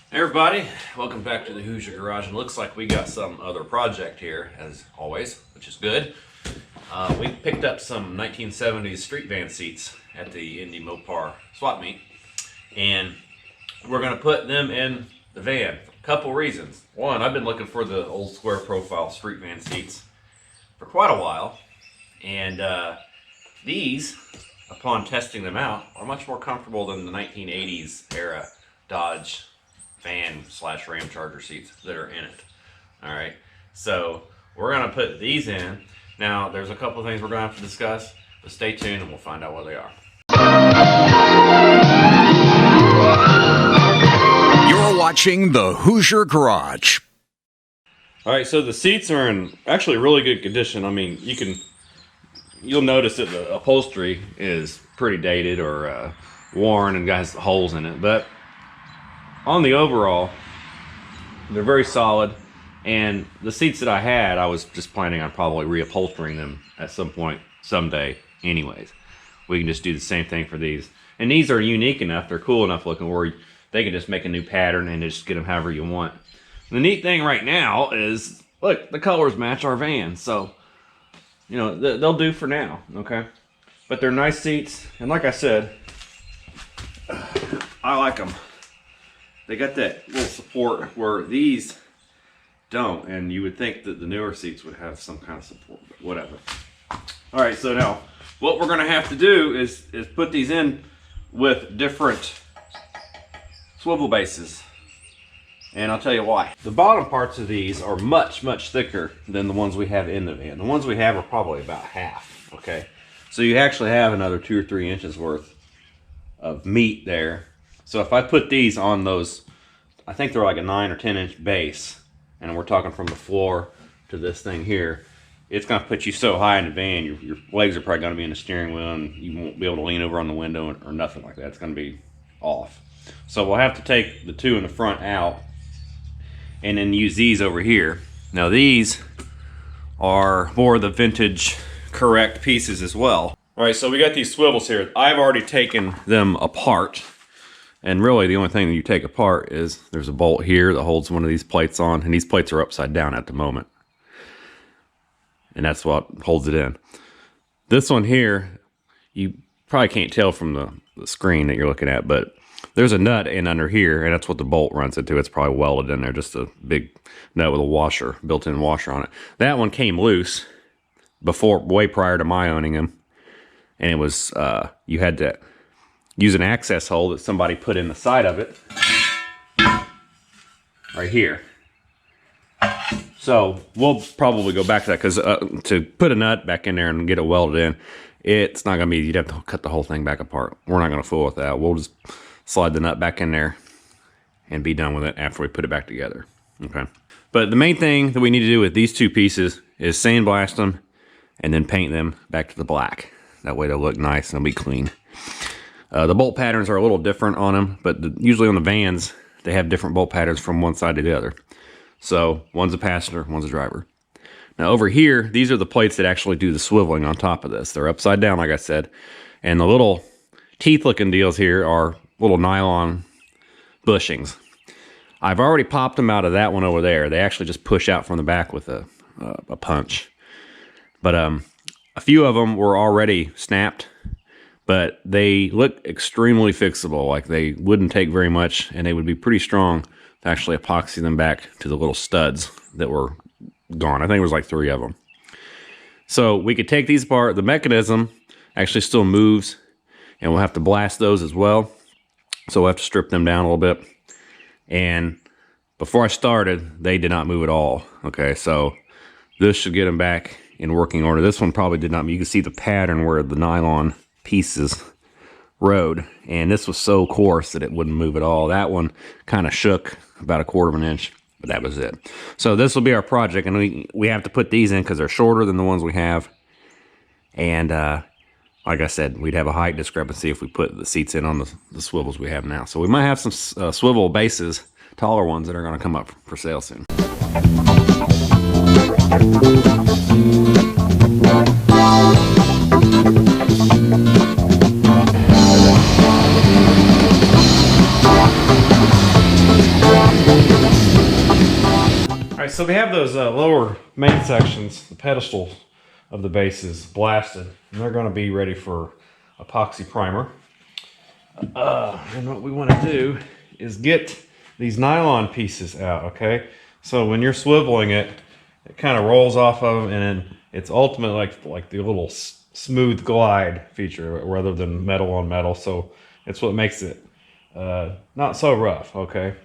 Hey everybody, welcome back to the Hoosier Garage. And it looks like we got some other project here, as always, which is good. We picked up some 1970s street van seats at the Indy Mopar swap meet, and we're going to put them in the van. A couple reasons. One, I've been looking for the old square profile street van seats for quite a while, and these, upon testing them out, are much more comfortable than the 1980s era Dodge van / Ramcharger seats that are in it. Alright, so we're going to put these in. Now, there's a couple of things we're going to have to discuss, but stay tuned and we'll find out what they are. You're watching the Hoosier Garage. Alright, so the seats are in actually really good condition. I mean, you'll notice that the upholstery is pretty dated or worn and has holes in it, but on the overall, they're very solid. And the seats that I had, I was just planning on probably reupholstering them at some point, someday anyways. We can just do the same thing for these. And these are unique enough, they're cool enough looking where they can just make a new pattern and just get them however you want. The neat thing right now is, look, the colors match our van. So, you know, they'll do for now, okay? But they're nice seats. And like I said, I like them. They got that little support where these don't, and you would think that the newer seats would have some kind of support, but whatever. All right, so now what we're going to have to do is put these in with different swivel bases, and I'll tell you why. The bottom parts of these are much thicker than the ones we have in the van. The ones we have are probably about half, okay? So you actually have another 2 or 3 inches worth of meat there. So if I put these on those, I think they're like a 9 or 10 inch base, and we're talking from the floor to this thing here, it's going to put you so high in the van, your legs are probably going to be in the steering wheel, and you won't be able to lean over on the window or nothing like that. It's going to be off. So we'll have to take the two in the front out and then use these over here. Now these are more of the vintage correct pieces as well. All right, so we got these swivels here. I've already taken them apart. And really the only thing that you take apart is there's a bolt here that holds one of these plates on, and these plates are upside down at the moment. And that's what holds it in. This one here, you probably can't tell from the screen that you're looking at, but there's a nut in under here, and that's what the bolt runs into. It's probably welded in there, just a big nut with a washer, built-in washer on it. That one came loose way prior to my owning them. And it was, you had to use an access hole that somebody put in the side of it, right here. So we'll probably go back to that, because to put a nut back in there and get it welded in, it's not gonna be, you'd have to cut the whole thing back apart. We're not gonna fool with that. We'll just slide the nut back in there and be done with it after we put it back together, okay? But the main thing that we need to do with these two pieces is sandblast them and then paint them back to the black. That way they'll look nice and they'll be clean. The bolt patterns are a little different on them, but usually on the vans, they have different bolt patterns from one side to the other. So one's a passenger, one's a driver. Now over here, these are the plates that actually do the swiveling on top of this. They're upside down, like I said. And the little teeth-looking deals here are little nylon bushings. I've already popped them out of that one over there. They actually just push out from the back with a punch. But a few of them were already snapped, but they look extremely fixable. Like they wouldn't take very much, and they would be pretty strong to actually epoxy them back to the little studs that were gone. I think it was like 3 of them. So we could take these apart. The mechanism actually still moves, and we'll have to blast those as well. So we'll have to strip them down a little bit. And before I started, they did not move at all. Okay, so this should get them back in working order. This one probably did not. You can see the pattern where the nylon pieces rode, and this was so coarse that it wouldn't move at all. That one kind of shook about 1/4 of an inch, but that was it. So this will be our project, and we have to put these in because they're shorter than the ones we have. And like I said, we'd have a height discrepancy if we put the seats in on the swivels we have now. So we might have some swivel bases, taller ones, that are going to come up for sale soon. right, so we have those lower main sections, the pedestals of the bases blasted, and they're going to be ready for epoxy primer. And what we want to do is get these nylon pieces out, okay? So when you're swiveling it, it kind of rolls off of them, and then it's ultimately like the little smooth glide feature rather than metal on metal. So it's what makes it not so rough, okay?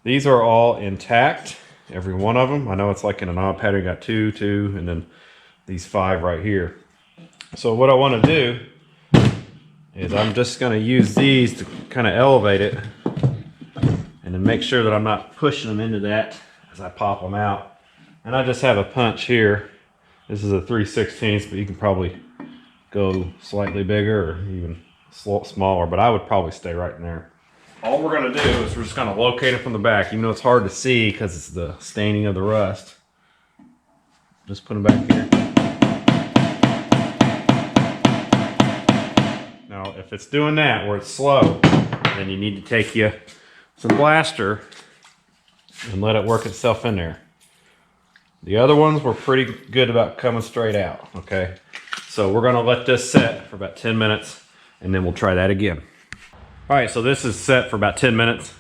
These are all intact, every one of them. I know it's like in an odd pattern, you got two, and then these 5 right here. So what I want to do is I'm just going to use these to kind of elevate it and then make sure that I'm not pushing them into that as I pop them out. And I just have a punch here. This is a 3/16, but you can probably go slightly bigger or even smaller, but I would probably stay right in there. All we're going to do is we're just going to locate it from the back, even though it's hard to see because it's the staining of the rust. Just put them back here. Now, if it's doing that where it's slow, then you need to take you some blaster and let it work itself in there. The other ones were pretty good about coming straight out, okay? So we're gonna let this set for about 10 minutes and then we'll try that again. All right, so this is set for about 10 minutes.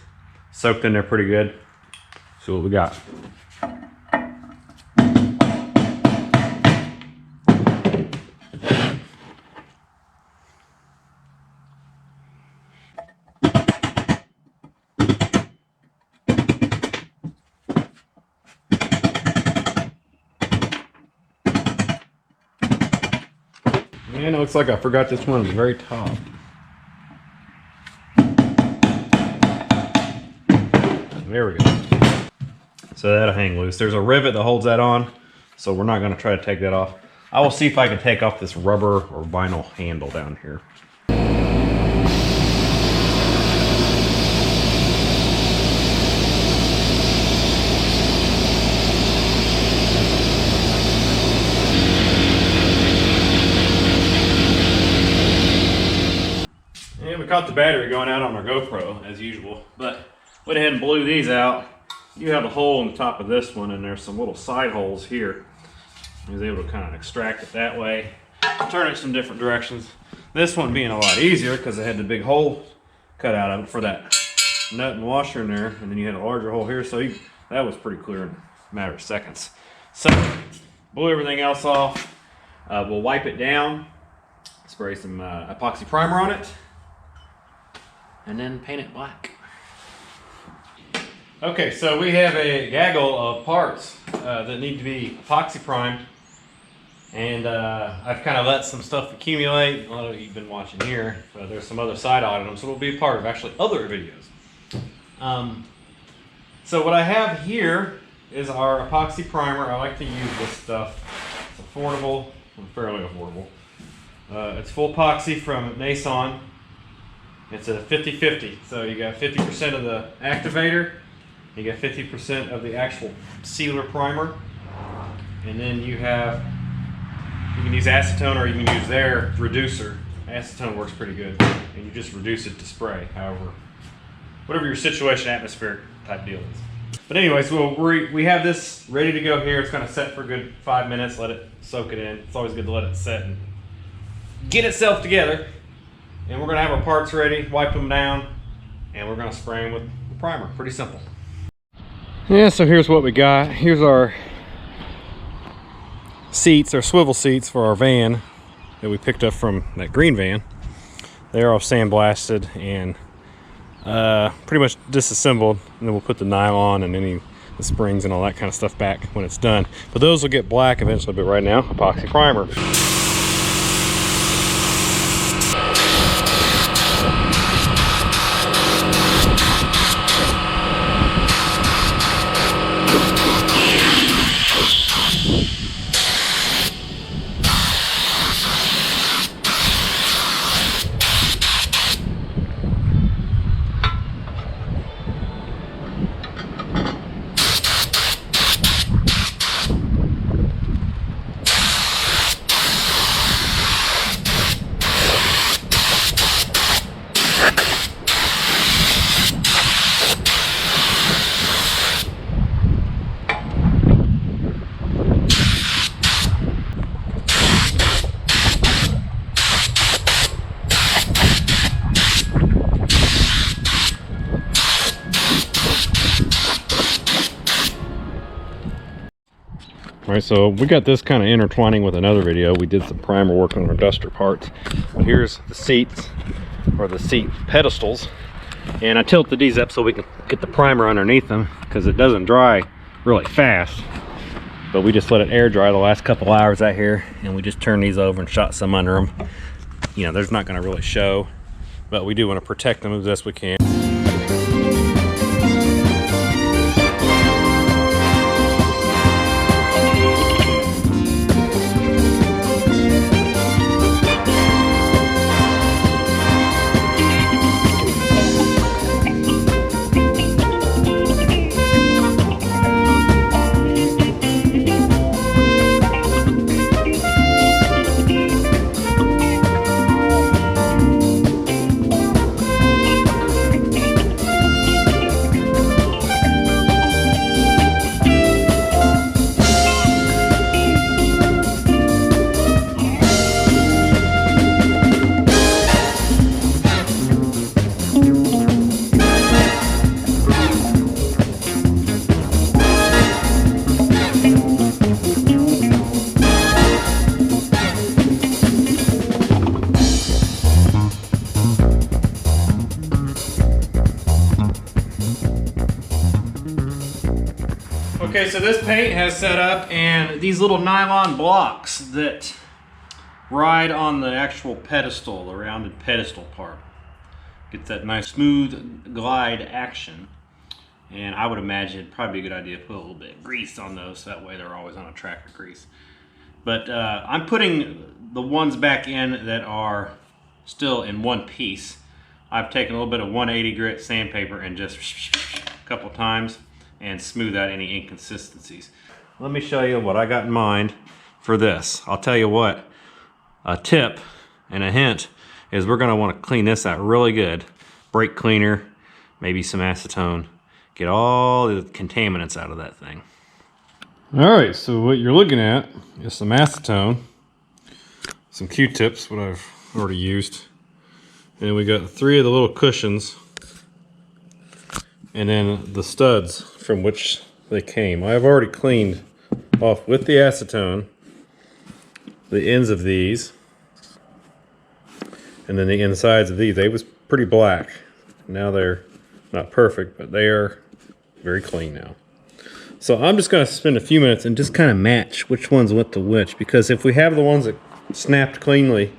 Soaked in there pretty good. See what we got. And it looks like I forgot this one at the very top. There we go. So that'll hang loose. There's a rivet that holds that on, so we're not going to try to take that off. I will see if I can take off this rubber or vinyl handle down here. And we caught the battery going out on our GoPro as usual, but went ahead and blew these out. You have a hole in the top of this one, and there's some little side holes here. I was able to kind of extract it that way, turn it some different directions. This one being a lot easier because it had the big hole cut out of it for that nut and washer in there, and then you had a larger hole here, so that was pretty clear in a matter of seconds. So, blew everything else off. We'll wipe it down, spray some epoxy primer on it, and then paint it black. Okay, so we have a gaggle of parts that need to be epoxy primed, and I've kind of let some stuff accumulate. A lot of you've been watching here, but there's some other side items, so it'll be a part of actually other videos. So what I have here is our epoxy primer. I like to use this stuff. It's affordable, fairly affordable. It's full epoxy from Nason. It's a 50-50, so you got 50% of the activator, you got 50% of the actual sealer primer, and then you can use acetone or you can use their reducer. Acetone works pretty good, and you just reduce it to spray, however, whatever your situation, atmospheric type deal is. But anyways, we have this ready to go here. It's going to set for a good 5 minutes, let it soak it in. It's always good to let it set and get itself together. And we're going to have our parts ready, wipe them down, and we're going to spray them with the primer. Pretty simple. Yeah, so here's what we got. Here's our seats, our swivel seats for our van that we picked up from that green van. They're all sandblasted and pretty much disassembled, and then we'll put the nylon and the springs and all that kind of stuff back when it's done. But those will get black eventually, but right now, epoxy primer. All right, so we got this kind of intertwining with another video. We did some primer work on our duster parts. Here's the seats, or the seat pedestals. And I tilted these up so we can get the primer underneath them because it doesn't dry really fast. But we just let it air dry the last couple hours out here, and we just turned these over and shot some under them. You know, there's not going to really show, but we do want to protect them as best we can. Okay, so this paint has set up, and these little nylon blocks that ride on the actual pedestal, the rounded pedestal part, get that nice smooth glide action. And I would imagine it'd probably be a good idea to put a little bit of grease on those, so that way they're always on a track of grease. But I'm putting the ones back in that are still in one piece. I've taken a little bit of 180 grit sandpaper and just a couple times and smooth out any inconsistencies. Let me show you what I got in mind for this. I'll tell you what, a tip and a hint is we're gonna wanna clean this out really good. Brake cleaner, maybe some acetone. Get all the contaminants out of that thing. All right, so what you're looking at is some acetone, some Q-tips, what I've already used. And we got 3 of the little cushions, and then the studs from which they came. I've already cleaned off with the acetone the ends of these, and then the insides of these. They was pretty black. Now they're not perfect, but they are very clean now. So I'm just going to spend a few minutes and just kind of match which ones went to which, because if we have the ones that snapped cleanly,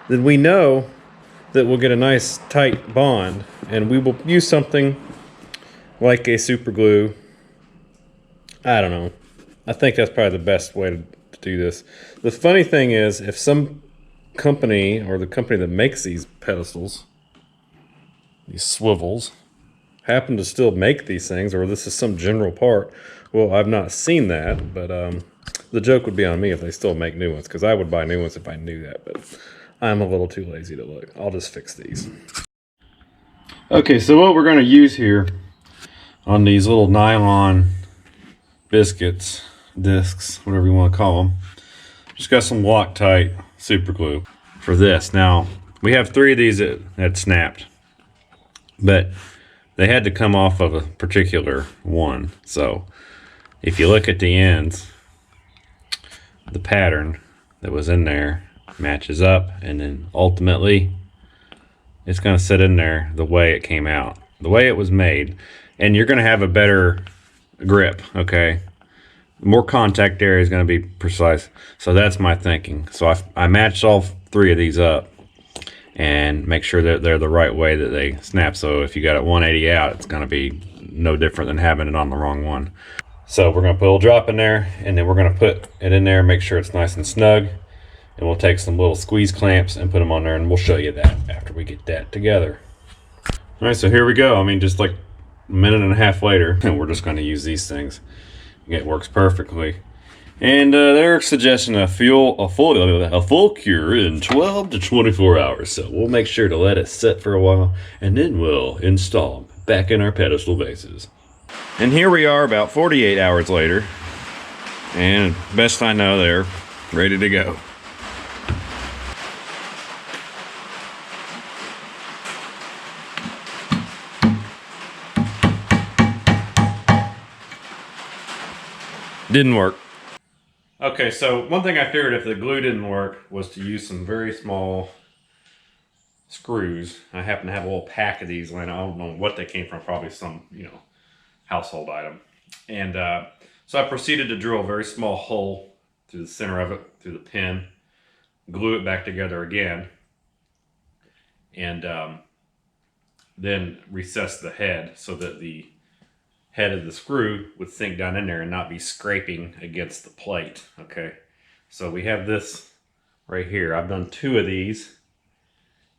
then we know that we'll get a nice tight bond, and we will use something like a super glue. I don't know. I think that's probably the best way to do this. The funny thing is, if some company, or the company that makes these pedestals, these swivels, happen to still make these things, or this is some general part, well, I've not seen that, but the joke would be on me if they still make new ones, because I would buy new ones if I knew that, but I'm a little too lazy to look. I'll just fix these. Okay, so what we're going to use here on these little nylon biscuits, discs, whatever you want to call them, just got some Loctite super glue for this. Now, we have 3 of these that snapped, but they had to come off of a particular one. So if you look at the ends, the pattern that was in there matches up, and then ultimately it's going to sit in there the way it came out, the way it was made, and you're going to have a better grip. Okay, more contact area is going to be precise. So that's my thinking. So I matched all 3 of these up and make sure that they're the right way that they snap. So if you got it 180 out, it's going to be no different than having it on the wrong one. So we're going to put a little drop in there, and then we're going to put it in there and make sure it's nice and snug. And we'll take some little squeeze clamps and put them on there, and we'll show you that after we get that together. All right, so here we go. I mean, just like a minute and a half later, and we're just going to use these things. It works perfectly. And they're suggesting a full cure in 12 to 24 hours. So we'll make sure to let it sit for a while, and then we'll install them back in our pedestal bases. And here we are about 48 hours later, and best I know, they're ready to go. Didn't work. Okay, so one thing I figured if the glue didn't work was to use some very small screws. I happen to have a little pack of these laying. I don't know what they came from, probably some, household item. And so I proceeded to drill a very small hole through the center of it, through the pin, glue it back together again, and then recess the head so that the head of the screw would sink down in there and not be scraping against the plate. Okay, so we have this right here. I've done 2 of these,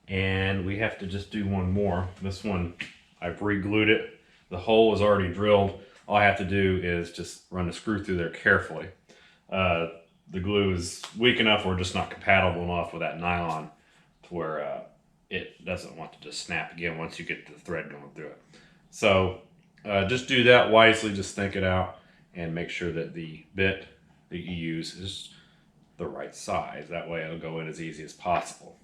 and we have to just do one more. This one, I've re-glued it. The hole is already drilled. All I have to do is just run the screw through there carefully. The glue is weak enough or just not compatible enough with that nylon to where it doesn't want to just snap again once you get the thread going through it. So just do that wisely, just think it out, and make sure that the bit that you use is the right size. That way it'll go in as easy as possible.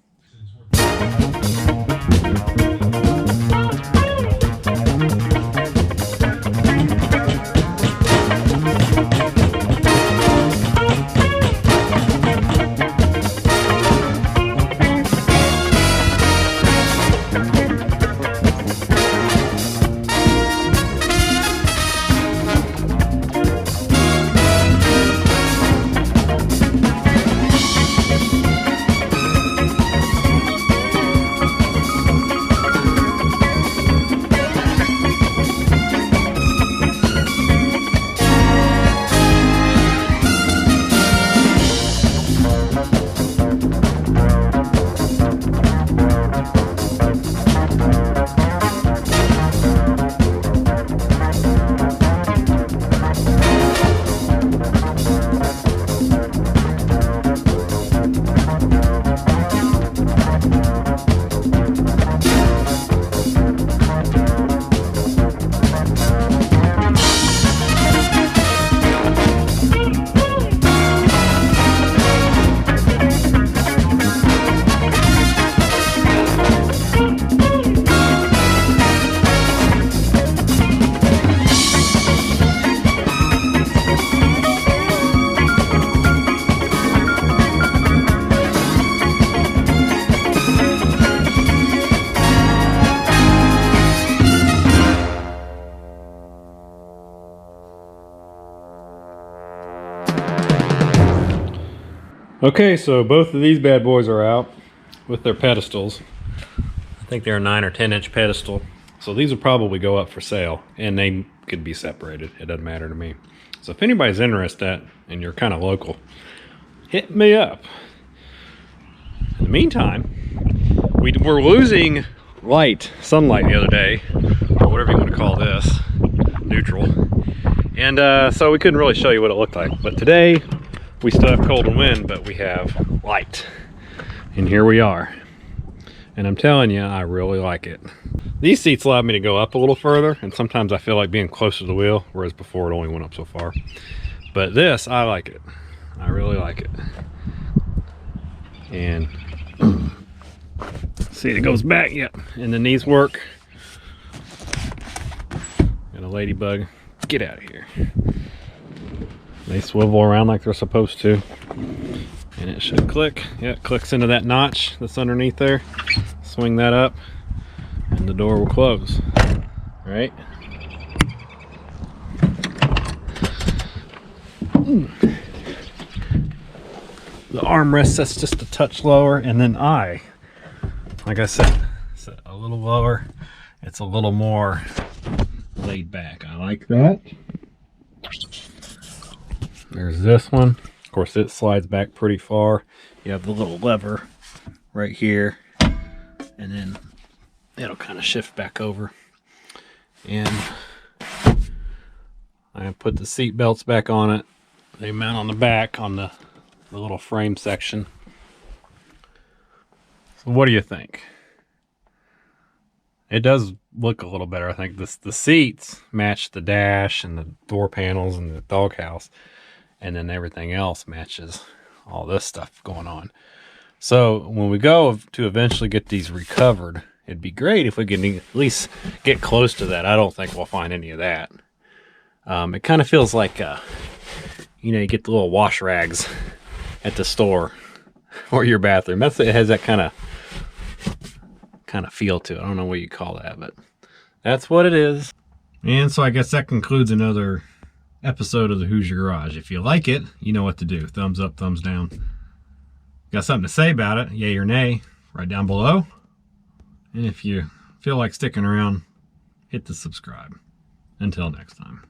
Okay, so both of these bad boys are out with their pedestals. I think they're a 9 or 10 inch pedestal. So these will probably go up for sale, and they could be separated. It doesn't matter to me. So if anybody's interested and you're kind of local, hit me up. In the meantime, we were losing sunlight the other day, or whatever you want to call this, neutral. And so we couldn't really show you what it looked like. But today, we still have cold and wind, but we have light. And here we are. And I'm telling you, I really like it. These seats allow me to go up a little further, and sometimes I feel like being close to the wheel, whereas before it only went up so far. But this, I like it. I really like it. And see, it goes back, yep. And then these work. And a ladybug, get out of here. They swivel around like they're supposed to. And it should click. Yeah, it clicks into that notch that's underneath there. Swing that up, and the door will close. All right. The armrest sets just a touch lower, and then like I said, set a little lower. It's a little more laid back. I like that. There's this one. Of course, it slides back pretty far. You have the little lever right here, and then it'll kind of shift back over. And I put the seat belts back on it. They mount on the back on the little frame section. So what do you think? It does look a little better. I think the seats match the dash and the door panels and the doghouse, and then everything else matches all this stuff going on. So when we go to eventually get these recovered, it'd be great if we could at least get close to that. I don't think we'll find any of that. It kind of feels like you know, you get the little wash rags at the store or your bathroom. It has that kind of feel to it. I don't know what you call that, but that's what it is. And so I guess that concludes another episode of the Hoosier Garage. If you like it, you know what to do. Thumbs up, thumbs down. Got something to say about it, yay or nay, right down below. And if you feel like sticking around, hit the subscribe. Until next time.